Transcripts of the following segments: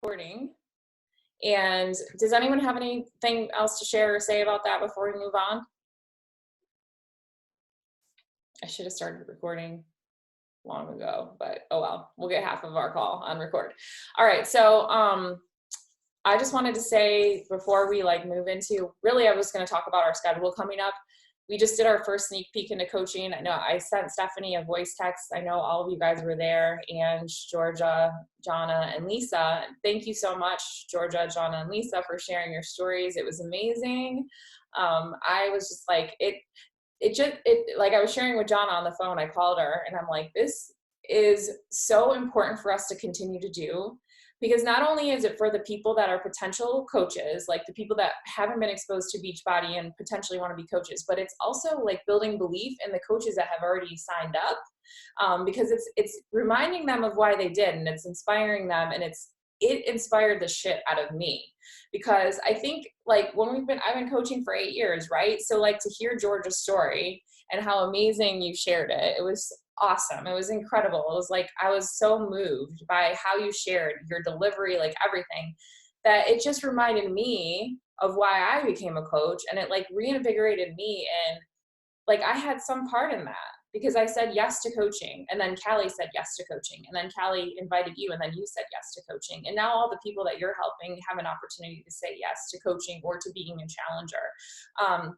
Recording. And does anyone have anything else to share or say about that before we move on? I should have started recording long ago, but oh well, we'll get half of our call on record. All right, so I just wanted to say before we move into, really I was going to talk about our schedule coming up. We just did our first sneak peek into coaching. I know I sent Stephanie a voice text. I know all of you guys were there, and Georgia, Jonna, and Lisa. Thank you so much, Georgia, Jonna, and Lisa, for sharing your stories. It was amazing. I was just like, like I was sharing with Jonna on the phone. I called her and I'm like, this is so important for us to continue to do. Because not only is it for the people that are potential coaches, like the people that haven't been exposed to Beachbody and potentially want to be coaches, but it's also like building belief in the coaches that have already signed up, because it's reminding them of why they did, and it's inspiring them, and it inspired the shit out of me. Because I think I've been coaching for 8 years, right? So to hear Georgia's story and how amazing you shared it, it was awesome. It was incredible. It was I was so moved by how you shared your delivery, everything, that it just reminded me of why I became a coach, and it reinvigorated me, and I had some part in that because I said yes to coaching, and then Callie said yes to coaching, and then Callie invited you, and then you said yes to coaching, and now all the people that you're helping have an opportunity to say yes to coaching or to being a challenger.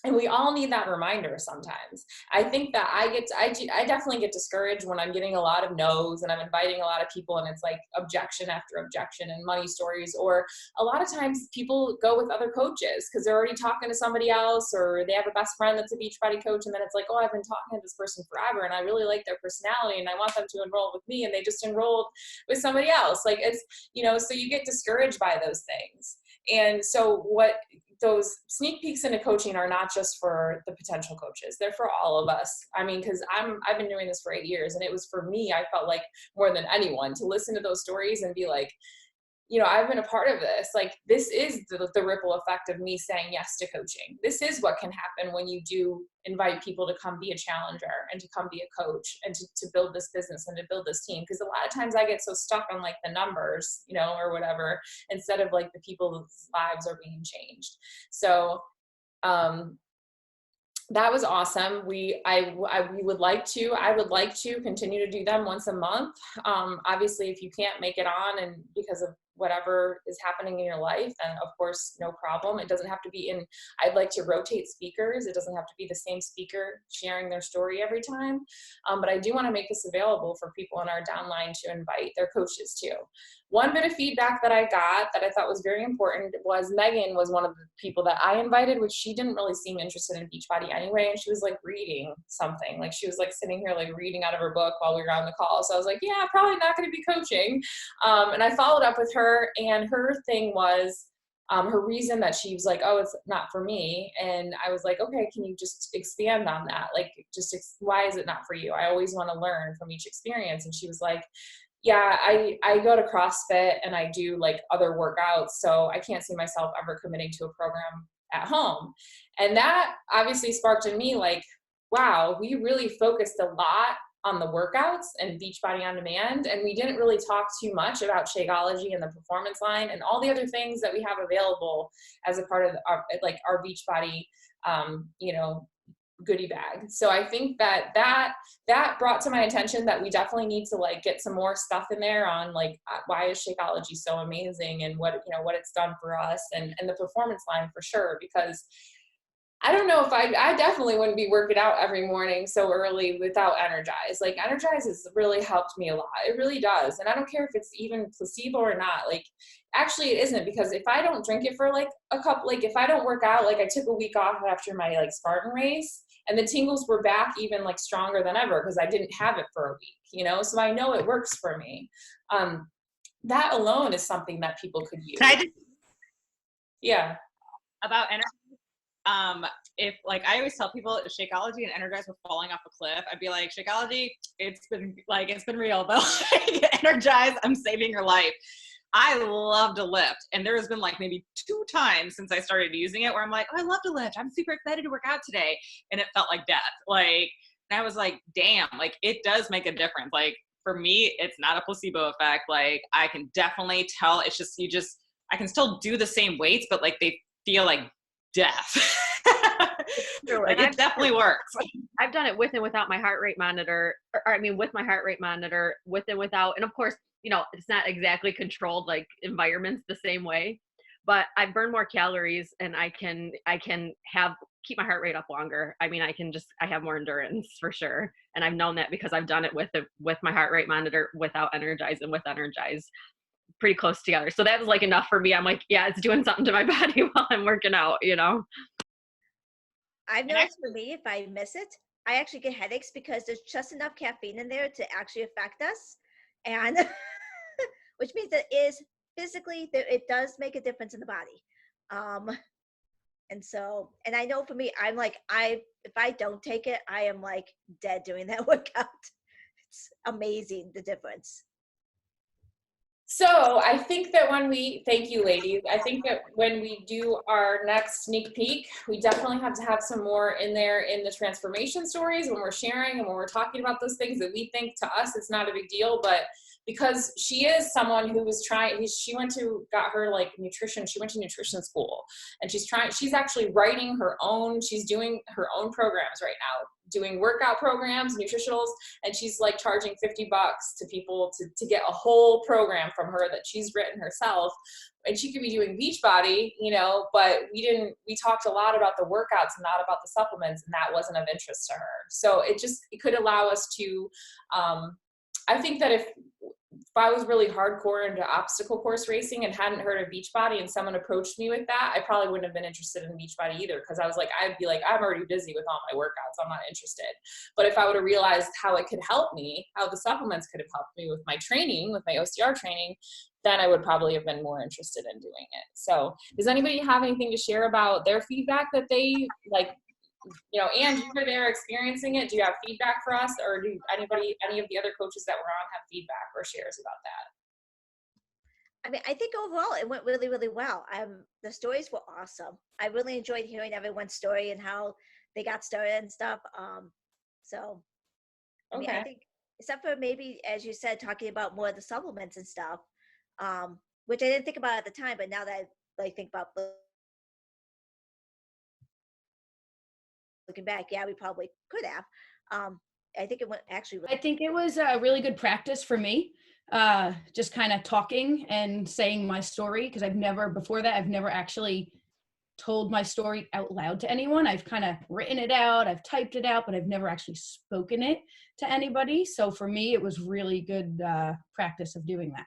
And we all need that reminder sometimes. I think that I definitely get discouraged when I'm getting a lot of no's and I'm inviting a lot of people and it's objection after objection and money stories, or a lot of times people go with other coaches because they're already talking to somebody else, or they have a best friend that's a Beachbody coach, and then it's oh, I've been talking to this person forever and I really like their personality and I want them to enroll with me, and they just enrolled with somebody else. It's, so you get discouraged by those things. And so those sneak peeks into coaching are not just for the potential coaches. They're for all of us. I mean, because I've been doing this for 8 years, and it was for me, I felt more than anyone to listen to those stories and be I've been a part of this. This is the ripple effect of me saying yes to coaching. This is what can happen when you do invite people to come be a challenger and to come be a coach and to build this business and to build this team. Because a lot of times I get so stuck on the numbers, or whatever, instead of the people's lives are being changed. So, that was awesome. I would like to continue to do them once a month. Obviously, if you can't make it on and because of whatever is happening in your life, then of course, no problem. It doesn't have to be I'd like to rotate speakers. It doesn't have to be the same speaker sharing their story every time. But I do want to make this available for people in our downline to invite their coaches to. One bit of feedback that I got that I thought was very important was Megan was one of the people that I invited, which she didn't really seem interested in Beachbody anyway. And she was reading something. She was sitting here reading out of her book while we were on the call. So I was yeah, probably not going to be coaching. And I followed up with her, and her thing was, her reason that she was oh, it's not for me. And I was okay, can you just expand on that? Why is it not for you? I always want to learn from each experience. And she was yeah, I go to CrossFit and I do other workouts, so I can't see myself ever committing to a program at home. And that obviously sparked in me wow, we really focused a lot on the workouts and Beachbody On Demand, and we didn't really talk too much about Shakeology and the performance line and all the other things that we have available as a part of our Beachbody, goodie bag. So I think that brought to my attention that we definitely need to get some more stuff in there on why is Shakeology so amazing, and what it's done for us, and the performance line for sure. Because I don't know if I definitely wouldn't be working out every morning so early without Energize. Energize has really helped me a lot. It really does. And I don't care if it's even placebo or not. Actually it isn't, because if I don't drink it for a couple, if I don't work out, I took a week off after my Spartan race, and the tingles were back even stronger than ever because I didn't have it for a week, so I know it works for me. That alone is something that people could use. Can I just Yeah. about energy? If I always tell people Shakeology and Energize were falling off a cliff, I'd be Shakeology, it's been real, but Energize, I'm saving your life. I love to lift, and there has been maybe 2 times since I started using it where I'm oh, I love to lift. I'm super excited to work out today, and it felt like death. And I was damn, it does make a difference. for me, it's not a placebo effect. Like I can definitely tell. It's just I can still do the same weights, but like they feel like death. True. Like And it definitely works. I've done it with and without my heart rate monitor, or I mean, with my heart rate monitor, with and without. And of course, it's not exactly controlled like environments the same way, but I burn more calories and I can keep my heart rate up longer. I mean, I have more endurance for sure. And I've known that because I've done it with my heart rate monitor, without Energize, and with Energize, pretty close together. So that was like enough for me. I'm like, yeah, it's doing something to my body while I'm working out, I've And noticed for me, if I miss it, I actually get headaches because there's just enough caffeine in there to actually affect us. And which means that is physically, it does make a difference in the body. And I know for me, I'm like, if I don't take it, I am like dead doing that workout. It's amazing the difference. So I think that thank you ladies, I think that when we do our next sneak peek, we definitely have to have some more in there in the transformation stories when we're sharing and when we're talking about those things that we think to us it's not a big deal, but because she is someone who was she went to nutrition school, and she's actually writing she's doing her own programs right now, doing workout programs, nutritionals, and she's like charging $50 to people to get a whole program from her that she's written herself. And she could be doing Beachbody, but we talked a lot about the workouts and not about the supplements, and that wasn't of interest to her. So it could allow us to, I think that if I was really hardcore into obstacle course racing and hadn't heard of Beachbody and someone approached me with that, I probably wouldn't have been interested in Beachbody either, because I'd be like, I'm already busy with all my workouts, I'm not interested. But if I would have realized how it could help me, how the supplements could have helped me with my training, with my OCR training, then I would probably have been more interested in doing it. So does anybody have anything to share about their feedback that they like? And you were there experiencing it. Do you have feedback for us, or do any of the other coaches that were on have feedback or shares about that? I mean, I think overall it went really, really well. The stories were awesome. I really enjoyed hearing everyone's story and how they got started and stuff. So, I mean, I think except for maybe, as you said, talking about more of the supplements and stuff, which I didn't think about at the time, but now that I think about looking back, yeah, we probably could have. I think it went actually really I think it was a really good practice for me, just kind of talking and saying my story, because I've never actually told my story out loud to anyone. I've kind of written it out, I've typed it out, but I've never actually spoken it to anybody. So for me, it was really good practice of doing that.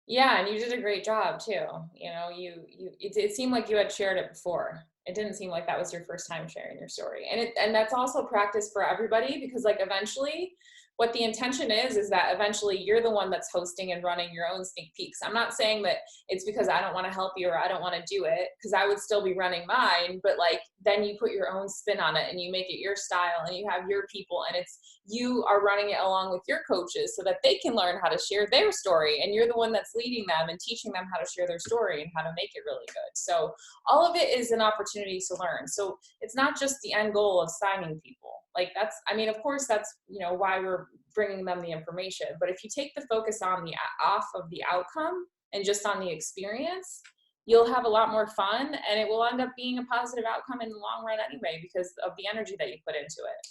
Yeah, and you did a great job too. It seemed like you had shared it before. It didn't seem like that was your first time sharing your story. And that's also practice for everybody, because like eventually what the intention is that eventually you're the one that's hosting and running your own sneak peeks. I'm not saying that it's because I don't want to help you or I don't want to do it, because I would still be running mine, but like then you put your own spin on it and you make it your style and you have your people, and you are running it along with your coaches so that they can learn how to share their story, and you're the one that's leading them and teaching them how to share their story and how to make it really good. So all of it is an opportunity to learn. So it's not just the end goal of signing people. Like of course that's, why we're bringing them the information. But if you take the focus off of the outcome and just on the experience, you'll have a lot more fun, and it will end up being a positive outcome in the long run anyway, because of the energy that you put into it.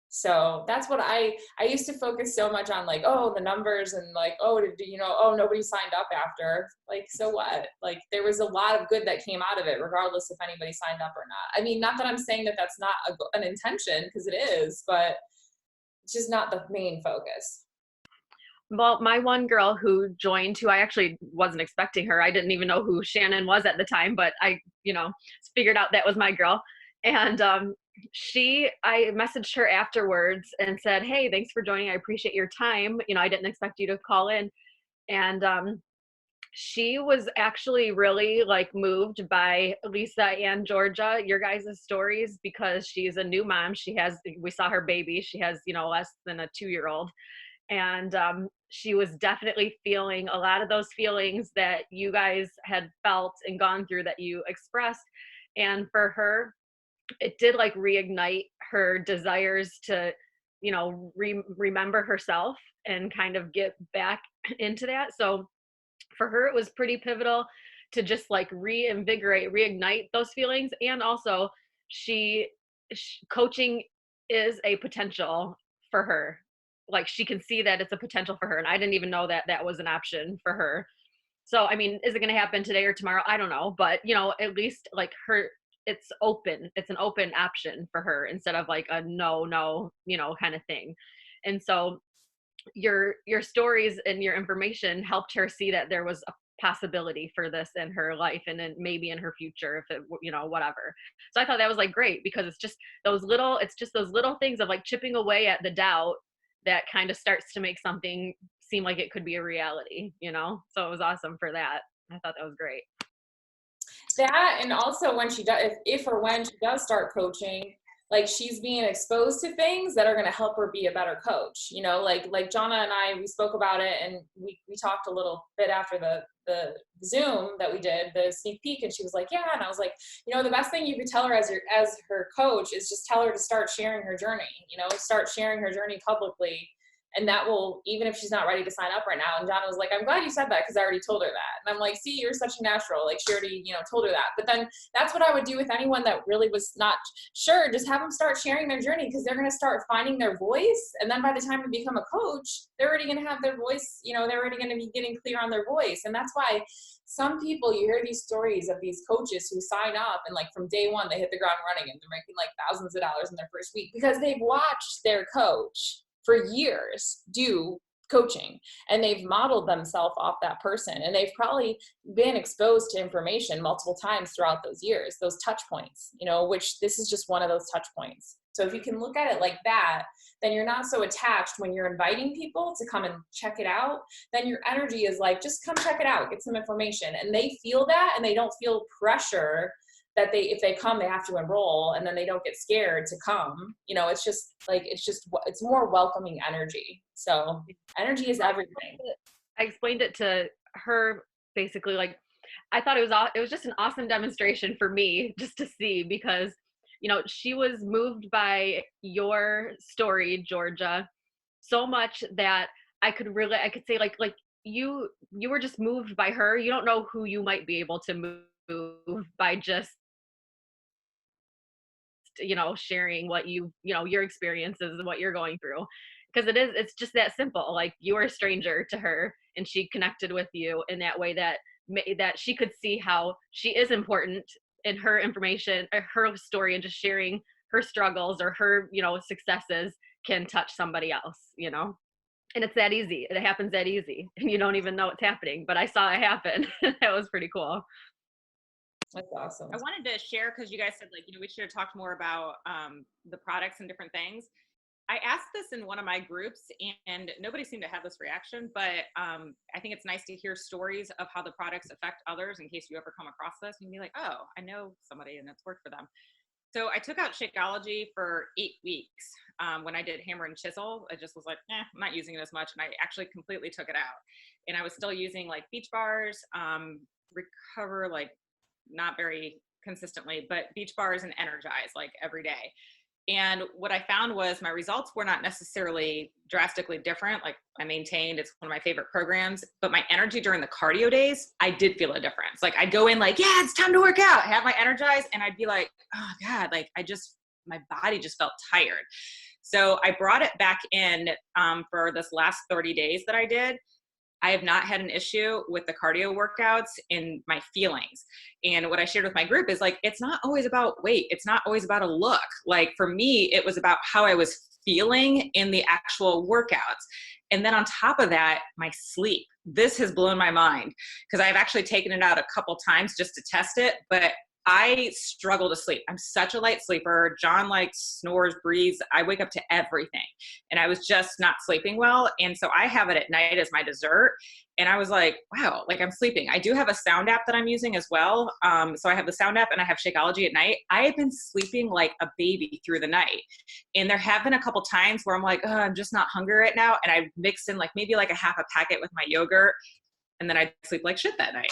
So that's what I used to focus so much on, like, oh, the numbers, and like, oh, nobody signed up after. Like, so what? Like, there was a lot of good that came out of it, regardless if anybody signed up or not. I mean, not that I'm saying that that's not an intention, because it is, but it's just not the main focus. Well, my one girl who joined, who I actually wasn't expecting her. I didn't even know who Shannon was at the time, but I, figured out that was my girl. And I messaged her afterwards and said, hey, thanks for joining. I appreciate your time. I didn't expect you to call in. And she was actually really like moved by Lisa and Georgia, your guys' stories, because she's a new mom. We saw her baby. She has, less than a 2-year-old. And she was definitely feeling a lot of those feelings that you guys had felt and gone through that you expressed. And for her, it did like reignite her desires to, remember herself and kind of get back into that. So for her, it was pretty pivotal to just like reignite those feelings. And also coaching is a potential for her. Like she can see that it's a potential for her. And I didn't even know that that was an option for her. So, I mean, is it going to happen today or tomorrow? I don't know. But, at least like it's open. It's an open option for her instead of like a no, kind of thing. And so your stories and your information helped her see that there was a possibility for this in her life and then maybe in her future if it whatever. So I thought that was like great because it's just those little things of like chipping away at the doubt that kind of starts to make something seem like it could be a reality, so it was awesome for that. I thought that was great. That, and also when she does, if or when she does start coaching, like she's being exposed to things that are going to help her be a better coach, like Jonna and I, we spoke about it and we talked a little bit after the Zoom that we did, the sneak peek, and she was like, yeah. And I was like, the best thing you could tell her as her coach is just tell her to start sharing her journey, start sharing her journey publicly. And that will, even if she's not ready to sign up right now. And Jonna was like, I'm glad you said that because I already told her that. And I'm like, see, you're such a natural. Like she already, told her that. But then that's what I would do with anyone that really was not sure. Just have them start sharing their journey because they're going to start finding their voice. And then by the time they become a coach, they're already going to have their voice, they're already going to be getting clear on their voice. And that's why some people, you hear these stories of these coaches who sign up and like from day one, they hit the ground running and they're making like thousands of dollars in their first week because they've watched their coach for years do coaching and they've modeled themselves off that person and they've probably been exposed to information multiple times throughout those years, those touch points, which this is just one of those touch points. So if you can look at it like that, then you're not so attached when you're inviting people to come and check it out. Then your energy is like, just come check it out, get some information. And they feel that and they don't feel pressure that if they come, they have to enroll and then they don't get scared to come. It's more welcoming energy. So energy is everything. I explained it to her basically, like, I thought it was just an awesome demonstration for me just to see because, she was moved by your story, Georgia, so much that I could say like you were just moved by her. You don't know who you might be able to move by just sharing what your experiences and what you're going through, because it's just that simple. Like you were a stranger to her and she connected with you in that way that she could see how she is important in her information, her story, and just sharing her struggles or her successes can touch somebody else, and it's that easy. It happens that easy and you don't even know it's happening, but I saw it happen. That was pretty cool. That's awesome. I wanted to share, because you guys said we should have talked more about the products and different things. I asked this in one of my groups and nobody seemed to have this reaction, but I think it's nice to hear stories of how the products affect others in case you ever come across this and be like, oh, I know somebody and it's worked for them. So I took out Shakeology for 8 weeks. When I did Hammer and Chisel, I just was like, I'm not using it as much. And I actually completely took it out. And I was still using like Beach Bars, Recover, like not very consistently, but Beach Bars and Energize like every day. And what I found was my results were not necessarily drastically different. Like I maintained, it's one of my favorite programs, but my energy during the cardio days, I did feel a difference. Like I'd go in like, yeah, it's time to work out, have my Energize, and I'd be like, oh God, like my body just felt tired. So I brought it back in for this last 30 days that I did. I have not had an issue with the cardio workouts in my feelings. And what I shared with my group is like, it's not always about weight. It's not always about a look. Like for me, it was about how I was feeling in the actual workouts. And then on top of that, my sleep. This has blown my mind because I've actually taken it out a couple times just to test it, but I struggle to sleep. I'm such a light sleeper. John snores, breathes. I wake up to everything. And I was just not sleeping well. And so I have it at night as my dessert. And I was like, wow, like I'm sleeping. I do have a sound app that I'm using as well. So I have the sound app and I have Shakeology at night. I have been sleeping like a baby through the night. And there have been a couple times where I'm like, oh, I'm just not hungry right now. And I mixed in maybe a half a packet with my yogurt. And then I sleep like shit that night.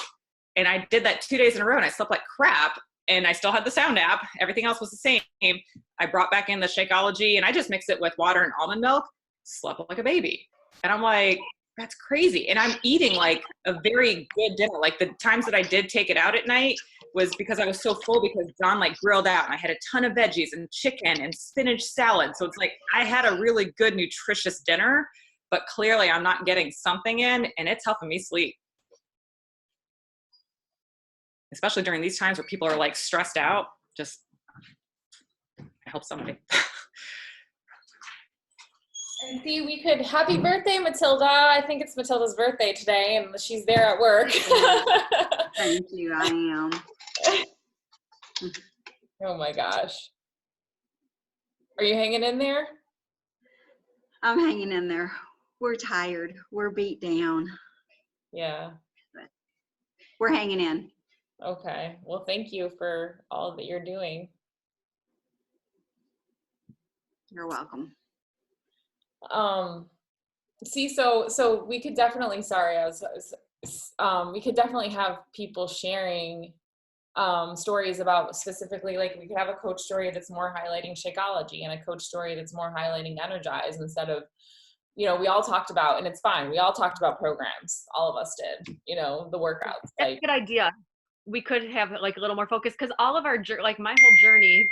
And I did that 2 days in a row and I slept like crap. and I still had the Sound app. Everything else was the same. I brought back in the Shakeology, and I just mixed it with water and almond milk. Slept like a baby. And I'm like, that's crazy. And I'm eating like a very good dinner. Like the times that I did take it out at night was because I was so full, because John like grilled out and I had a ton of veggies and chicken and spinach salad. So it's like I had a really good, nutritious dinner, but clearly I'm not getting something in, and it's helping me sleep. Especially during these times where people are like stressed out, just help somebody. And see, we could, happy birthday, Matilda. I think it's Matilda's birthday today, and she's there at work. Thank you, I am. Oh my gosh. Are you hanging in there? I'm hanging in there. We're tired. We're beat down. Yeah. But we're hanging in. Okay. Well, thank you for all that you're doing. You're welcome. See, so we could definitely, we could definitely have people sharing stories about specifically, like we could have a coach story that's more highlighting Shakeology and a coach story that's more highlighting Energize, instead of, we all talked about, and it's fine, we all talked about programs, all of us did, the workouts. That's a good idea. We could have like a little more focus, because all of our like my whole journey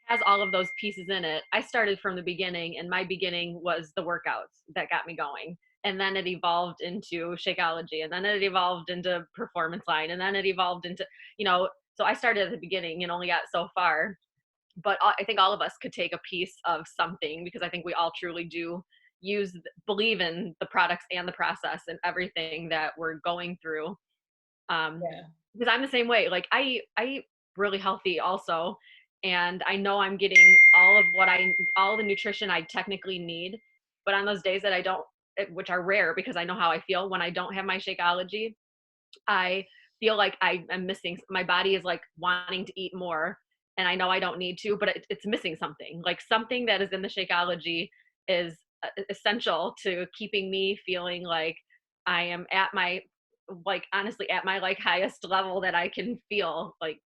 has all of those pieces in it. I started from the beginning, and my beginning was the workouts that got me going. And then it evolved into Shakeology, and then it evolved into Performance Line, and then it evolved into, so I started at the beginning and only got so far. But I think all of us could take a piece of something, because I think we all truly do believe in the products and the process and everything that we're going through. Because I'm the same way. Like I eat really healthy also, and I know I'm getting all the nutrition I technically need. But on those days that I don't, which are rare because I know how I feel when I don't have my Shakeology, I feel like I am missing. My body is like wanting to eat more, and I know I don't need to, but it's missing something. Like something that is in the Shakeology is essential to keeping me feeling like I am at my, like honestly at my like highest level that I can feel like.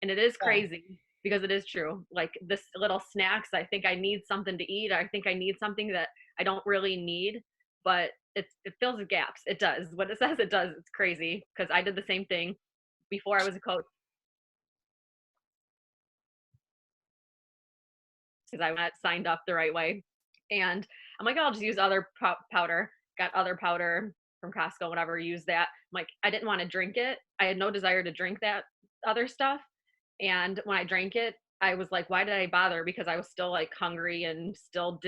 And it is crazy because it is true. Like this little snacks, I think I need something to eat. I think I need something that I don't really need, but it fills the gaps. It does what it says it does. It's crazy because I did the same thing before I was a coach, because I got signed up the right way. And I'm like, I'll just use other powder. Got other powder from Costco, whatever, use that. I'm like, I didn't want to drink it. I had no desire to drink that other stuff. And when I drank it, I was like, why did I bother? Because I was still like hungry and still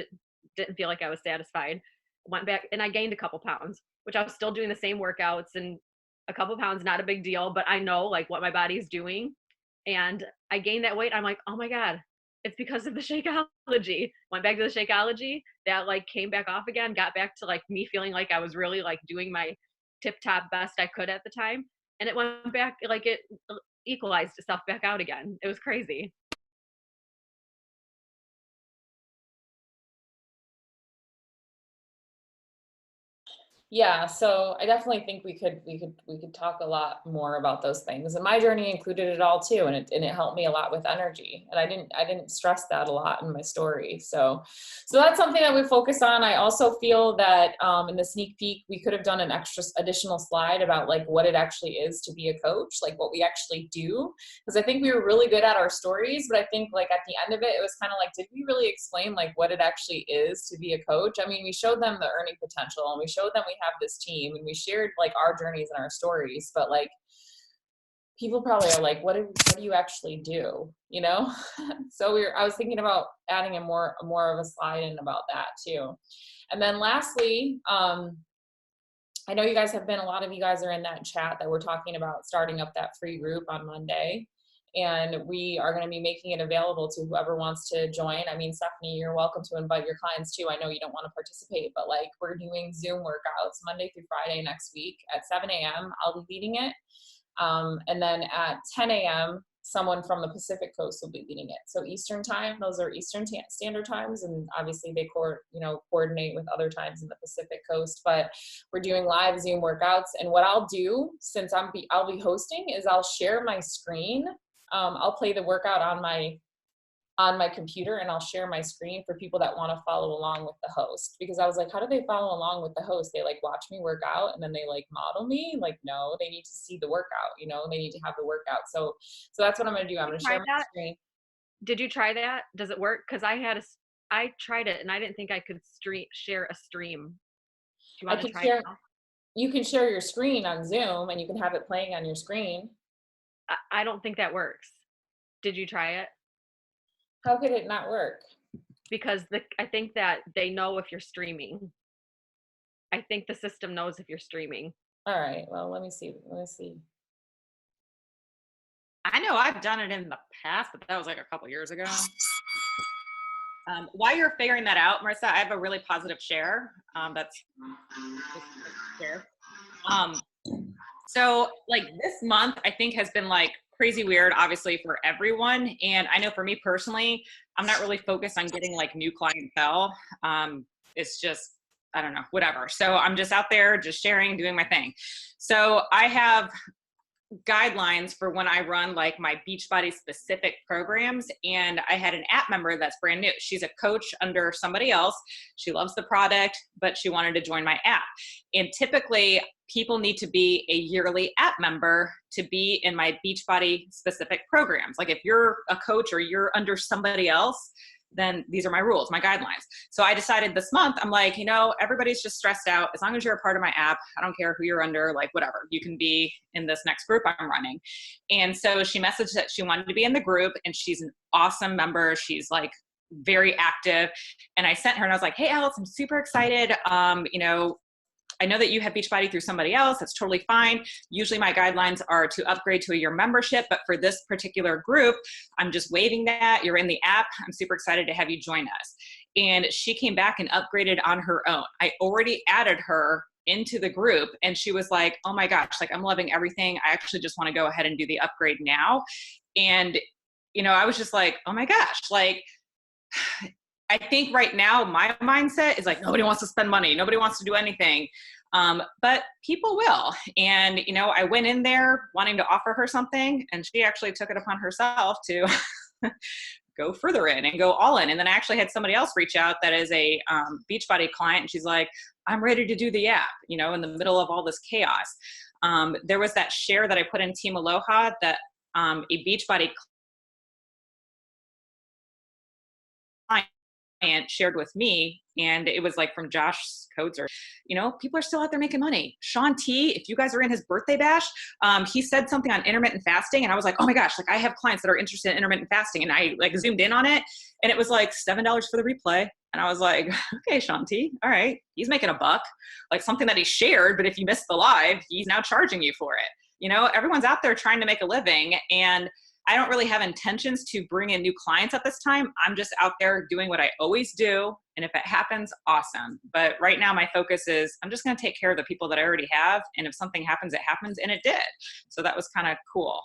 didn't feel like I was satisfied. Went back and I gained a couple pounds, which I was still doing the same workouts, and a couple pounds, not a big deal, but I know like what my body's doing. And I gained that weight. I'm like, oh my God, it's because of the Shakeology. Went back to the Shakeology, that like came back off again, got back to like me feeling like I was really like doing my tip top best I could at the time. And it went back, like it equalized itself back out again. It was crazy. Yeah, so I definitely think we could talk a lot more about those things. And my journey included it all too, and it helped me a lot with energy. And I didn't stress that a lot in my story. So that's something that we focus on. I also feel that in the sneak peek we could have done an additional slide about like what it actually is to be a coach, like what we actually do. Because I think we were really good at our stories, but I think like at the end of it was kind of like, did we really explain like what it actually is to be a coach? I mean, we showed them the earning potential, and we showed them we have this team, and we shared like our journeys and our stories, but like people probably are like, what do you actually do, So I was thinking about adding more of a slide in about that too. And then lastly, I know you guys have been, a lot of you guys are in that chat that we're talking about starting up that free group on Monday. And we are going to be making it available to whoever wants to join. I mean, Stephanie, you're welcome to invite your clients too. I know you don't want to participate, but like we're doing Zoom workouts Monday through Friday next week at 7 a.m. I'll be leading it. And then at 10 a.m., someone from the Pacific Coast will be leading it. So Eastern time, those are Eastern Standard Times. And obviously they coordinate with other times in the Pacific Coast, but we're doing live Zoom workouts. And what I'll do, since I'll be hosting, is I'll share my screen I'll play the workout on my computer, and I'll share my screen for people that want to follow along with the host, because I was like, how do they follow along with the host? They like watch me work out and then they like model me? Like, no, they need to see the workout, you know, they need to have the workout. So that's what I'm going to do. I'm going to share my screen. Did you try that? Does it work? Because I tried it and I didn't think I could share a stream. Do you want to try it now? You can share your screen on Zoom and you can have it playing on your screen. I don't think that works. Did you try it? How could it not work? Because I think that they know if you're streaming. I think the system knows if you're streaming. All right. Well, let me see. I know I've done it in the past, but that was like a couple years ago. While you're figuring that out, Marissa, I have a really positive share. That's share. So like this month, I think has been like crazy weird, obviously for everyone. And I know for me personally, I'm not really focused on getting like new clientele. It's just, I don't know, whatever. So I'm just out there, just sharing, doing my thing. So I have guidelines for when I run like my Beachbody specific programs. And I had an app member that's brand new. She's a coach under somebody else. She loves the product, but she wanted to join my app. And typically people need to be a yearly app member to be in my Beachbody specific programs. Like if you're a coach or you're under somebody else, then these are my rules, my guidelines. So I decided this month, I'm like, you know, everybody's just stressed out. As long as you're a part of my app, I don't care who you're under, like whatever, you can be in this next group I'm running. And so she messaged that she wanted to be in the group, and she's an awesome member. She's like very active. And I sent her and I was like, hey, Alice, I'm super excited. You know, I know that you have Beachbody through somebody else. That's totally fine. Usually my guidelines are to upgrade to a year membership, but for this particular group, I'm just waiving that. You're in the app. I'm super excited to have you join us. And she came back and upgraded on her own. I already added her into the group and she was like, oh my gosh, like I'm loving everything. I actually just want to go ahead and do the upgrade now. And, you know, I was just like, oh my gosh, like, I think right now my mindset is like, nobody wants to spend money. Nobody wants to do anything. But people will. And, you know, I went in there wanting to offer her something, and she actually took it upon herself to go further in and go all in. And then I actually had somebody else reach out that is a Beachbody client. And she's like, I'm ready to do the app, you know, in the middle of all this chaos. There was that share that I put in Team Aloha that a Beachbody client shared with me, and it was like from Josh Coates, or, you know, people are still out there making money. Sean T, if you guys are in his birthday bash, he said something on intermittent fasting, and I was like, oh my gosh, like I have clients that are interested in intermittent fasting, and I like zoomed in on it, and it was like $7 for the replay. And I was like, okay, Sean T, all right, he's making a buck, like something that he shared, but if you missed the live, he's now charging you for it. You know, everyone's out there trying to make a living, and I don't really have intentions to bring in new clients at this time. I'm just out there doing what I always do. And if it happens, awesome. But right now my focus is I'm just going to take care of the people that I already have. And if something happens, it happens. And it did. So that was kind of cool.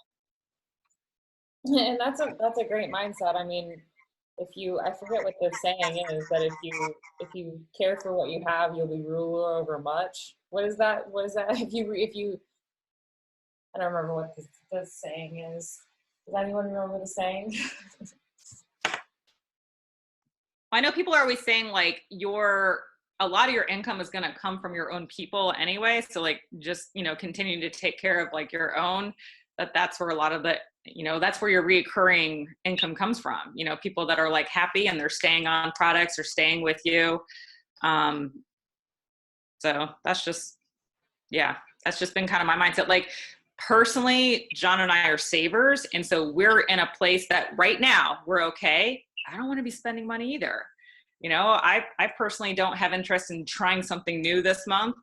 And that's a great mindset. I mean, I forget what the saying is, that if you care for what you have, you'll be ruler over much. What is that? If you, I don't remember what the saying is. Does anyone remember the saying? I know people are always saying like a lot of your income is going to come from your own people anyway. So like just, you know, continuing to take care of like your own, that's where a lot of the, you know, that's where your reoccurring income comes from. You know, people that are like happy and they're staying on products or staying with you. So that's just been kind of my mindset. Like, personally, John and I are savers. And so we're in a place that right now we're okay. I don't want to be spending money either. You know, I personally don't have interest in trying something new this month.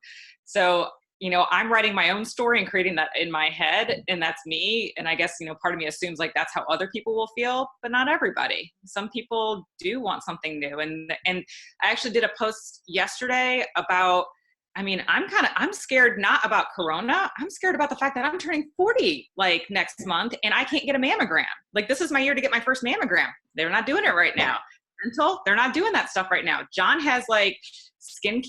So, you know, I'm writing my own story and creating that in my head, and that's me. And I guess, you know, part of me assumes like that's how other people will feel, but not everybody. Some people do want something new. And I actually did a post yesterday about, I mean, I'm scared not about Corona. I'm scared about the fact that I'm turning 40 like next month and I can't get a mammogram. Like this is my year to get my first mammogram. They're not doing it right now. mental, they're not doing that stuff right now. John has like skin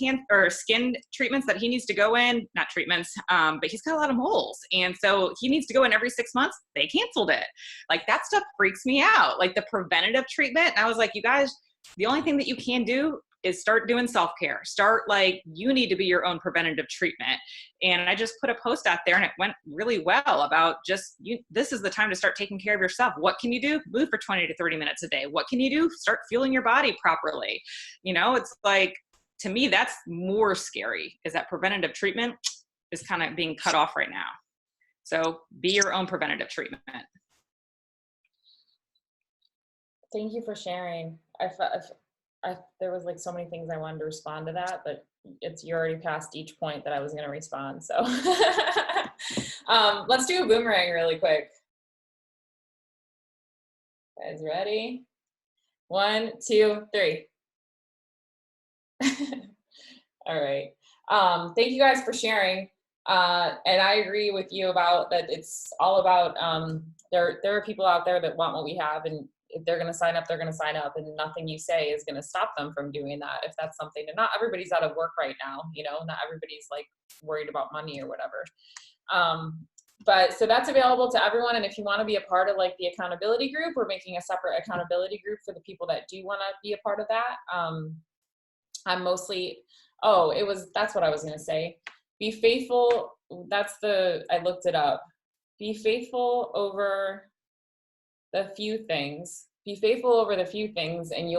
treatments that he needs to go in, not treatments, but he's got a lot of moles. And so he needs to go in every 6 months. They canceled it. Like that stuff freaks me out. Like the preventative treatment. And I was like, you guys, the only thing that you can do is start doing self-care. Start like, you need to be your own preventative treatment. And I just put a post out there and it went really well about just, this is the time to start taking care of yourself. What can you do? Move for 20 to 30 minutes a day. What can you do? Start fueling your body properly. You know, it's like, to me, that's more scary, is that preventative treatment is kind of being cut off right now. So be your own preventative treatment. Thank you for sharing. There was like so many things I wanted to respond to that, but you already passed each point that I was going to respond. So let's do a boomerang really quick. Guys ready? 1, 2, 3. All right. Thank you guys for sharing. And I agree with you about that. It's all about, there are people out there that want what we have, and if they're going to sign up, they're going to sign up, and nothing you say is going to stop them from doing that. If that's something, and not everybody's out of work right now, you know, not everybody's like worried about money or whatever. But so that's available to everyone. And if you want to be a part of like the accountability group, we're making a separate accountability group for the people that do want to be a part of that. I'm mostly, that's what I was going to say. Be faithful. I looked it up. Be faithful over the few things. Be faithful over the few things, and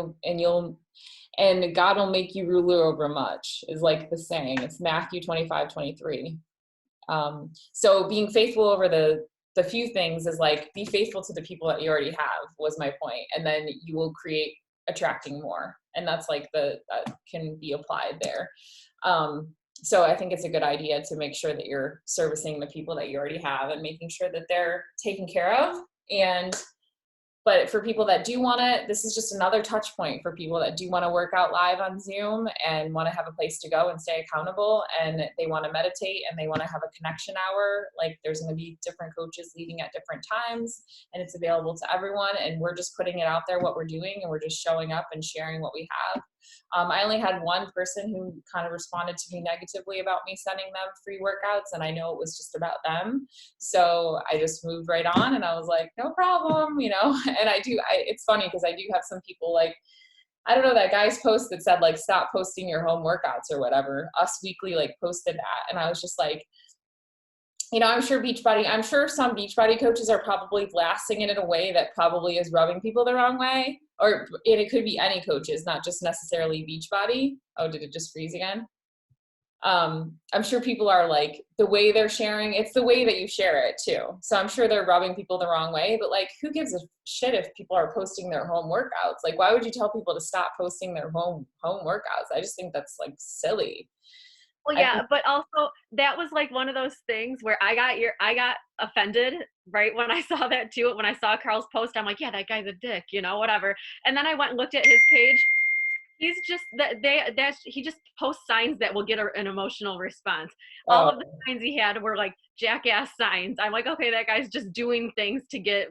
God will make you ruler over much, is like the saying. It's Matthew 25:23. So being faithful over the few things is like, be faithful to the people that you already have, was my point. And then you will create attracting more. And that's like that can be applied there. So I think it's a good idea to make sure that you're servicing the people that you already have and making sure that they're taken care of. But for people that do want it, this is just another touch point for people that do want to work out live on Zoom and want to have a place to go and stay accountable, and they want to meditate and they want to have a connection hour. Like there's going to be different coaches leading at different times, and it's available to everyone. And we're just putting it out there, what we're doing, and we're just showing up and sharing what we have. I only had one person who kind of responded to me negatively about me sending them free workouts, and I know it was just about them. So I just moved right on, and I was like, no problem, you know. And it's funny because I do have some people like, I don't know, that guy's post that said like, stop posting your home workouts or whatever. Us Weekly like posted that, and I was just like, you know, I'm sure some Beachbody coaches are probably blasting it in a way that probably is rubbing people the wrong way. And it could be any coaches, not just necessarily Beachbody. Oh, did it just freeze again? I'm sure people are like, the way they're sharing, it's the way that you share it too. So I'm sure they're rubbing people the wrong way, but like, who gives a shit if people are posting their home workouts? Like, why would you tell people to stop posting their home workouts? I just think that's like silly. Well, yeah, but also that was like one of those things where I got offended right when I saw that too. When I saw Carl's post, I'm like, yeah, that guy's a dick, you know, whatever. And then I went and looked at his page. He's just he just posts signs that will get an emotional response. All of the signs he had were like jackass signs. I'm like, okay, that guy's just doing things to get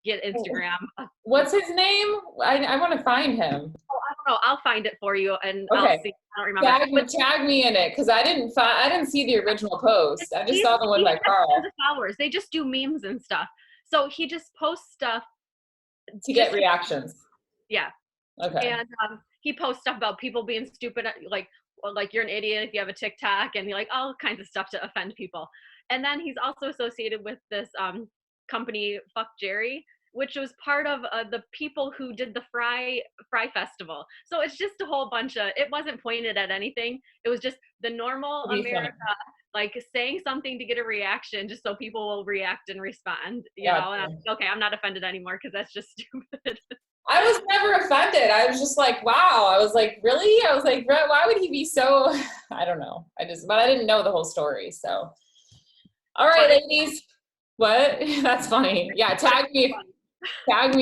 Instagram. What's his name? I want to find him. Oh, I don't know. I'll find it for you, and okay. I'll see. I don't remember. Tag me in it, because I didn't see the original post. I just saw the one by Carl. Followers. They just do memes and stuff. So he just posts stuff to get reactions. Yeah. Okay. And he posts stuff about people being stupid, like you're an idiot if you have a TikTok, and like all kinds of stuff to offend people. And then he's also associated with this company, Fuck Jerry, which was part of the people who did the Fry Festival. So it's just a whole bunch of, it wasn't pointed at anything. It was just the normal America, like saying something to get a reaction just so people will react and respond, you know. And I'm not offended anymore because that's just stupid. I was never offended. I was just like, wow. I was like, really? I was like, why would he be so, I don't know. But I didn't know the whole story. So, all right, ladies. What? That's funny. Yeah, tag me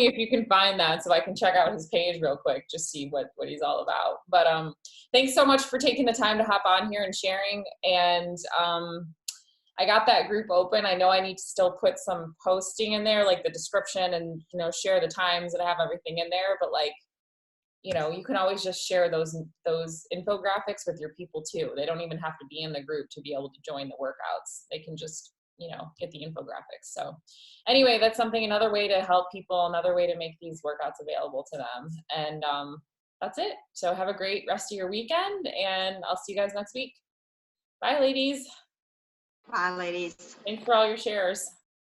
if you can find that so I can check out his page real quick, just see what he's all about. But thanks so much for taking the time to hop on here and sharing. And I got that group open. I know I need to still put some posting in there, like the description, and, you know, share the times, and I have everything in there. But like, you know, you can always just share those infographics with your people too. They don't even have to be in the group to be able to join the workouts. They can just, you know, get the infographics. So anyway, that's something, another way to help people, another way to make these workouts available to them. And that's it. So have a great rest of your weekend, and I'll see you guys next week. Bye, ladies. Bye, ladies. Thanks for all your shares.